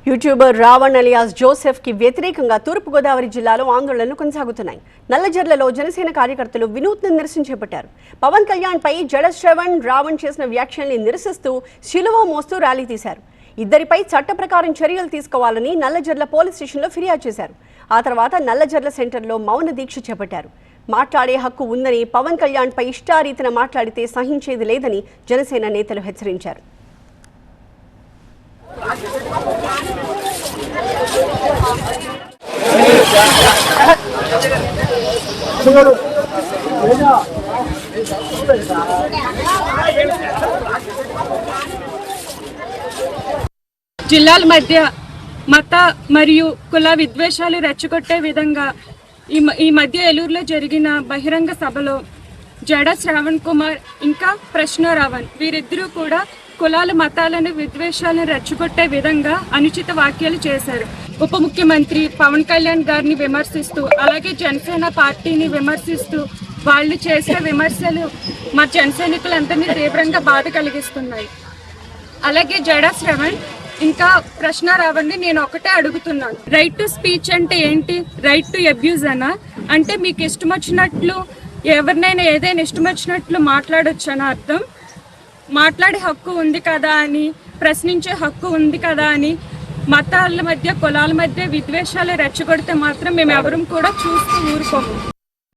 YouTuber Raavan alias Joseph కి వ్యతిరేకంగా తూర్పుగోదావరి జిల్లాలో ఆందోళనలు కొనసాగుతున్నాయి. నల్లజర్లలో జనసేన కార్యకర్తలు వినూత్న నిరసన చేపట్టారు. పవన్ కళ్యాణ్ పై జడ శ్రవణ్ రావణ్ చేసిన వ్యాఖ్యల్ని నిరసిస్తూ శిలువ మోస్తూ ర్యాలీ తీశారు. ఇద్దరిపై చట్ట ప్రకారం చర్యలు తీసుకోవాలని నల్లజర్ల పోలీస్ స్టేషన్లో ఫిర్యాదు చేశారు. ఆ తర్వాత నల్లజర్ల సెంటర్లో మౌన దీక్ష చేపట్టారు. మాట్లాడే హక్కు ఉందని, పవన్ కళ్యాణ్ పై ఇష్టారీతిన మాట్లాడితే సహించేది లేదని జనసేన నేతలు హెచ్చరించారు. జిల్లాల మధ్య మత మరియు కుల విద్వేషాలు రెచ్చగొట్టే విధంగా ఈ మధ్య ఏలూరులో జరిగిన బహిరంగ సభలో జడ శ్రావణ్ కుమార్ ఇంకా ప్రశ్న రావణ్ వీరిద్దరూ కూడా కులాల మతాలను విద్వేషాలను రెచ్చగొట్టే విధంగా అనుచిత వ్యాఖ్యలు చేశారు. ఉప ముఖ్యమంత్రి పవన్ కళ్యాణ్ గారిని విమర్శిస్తూ, అలాగే జనసేన పార్టీని విమర్శిస్తూ వాళ్ళు చేసే విమర్శలు మా జన సైనికులందరినీ తీవ్రంగా బాధ కలిగిస్తున్నాయి. అలాగే జడ శ్రవణ్ ఇంకా ప్రశ్న రావణ్ని నేను ఒకటే అడుగుతున్నాను, రైట్ టు స్పీచ్ అంటే ఏంటి? రైట్ టు అబ్యూజ్ అనా? అంటే మీకు ఇష్టం వచ్చినట్లు ఎవరినైనా ఏదైనా ఇష్టం వచ్చినట్లు మాట్లాడొచ్చు అని అర్థం. మాట్లాడే హక్కు ఉంది కదా అని, ప్రశ్నించే హక్కు ఉంది కదా అని మతాల మధ్య కులాల మధ్య విద్వేషాలు రెచ్చగొడితే మాత్రం మేము ఎవరం కూడా చూస్తూ ఊరుకోము.